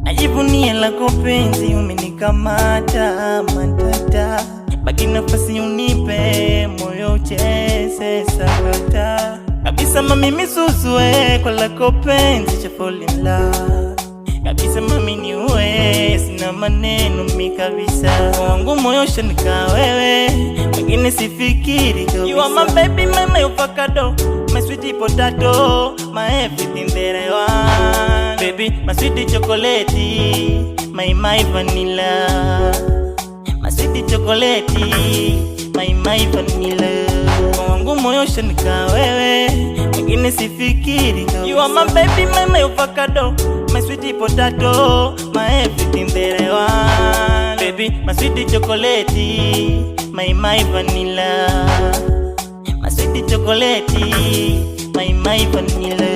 Najivunia lako penzi, umenikamata matata. Baki nafasi unipe, moyo ucheze sakata. Kabisa mami misuzue, kwa lako penzi cha fall in love. Kabisa mami ni uwe, sina maneno mi kabisa. Wangu moyo shanika wewe, mwingine sifikiri kabisa. You are my baby, my avocado, my sweet potato, my everything that I want. Baby, my sweet chocolate, my vanilla. My sweet chocolate, my vanilla. Wangu moyo shanika wewe, mwingine sifikiri kabisa. You are my baby, my avocado, my sweet potato, my everything that I want. Baby, my sweet chocolate, my vanilla. My sweet chocolate, my vanilla.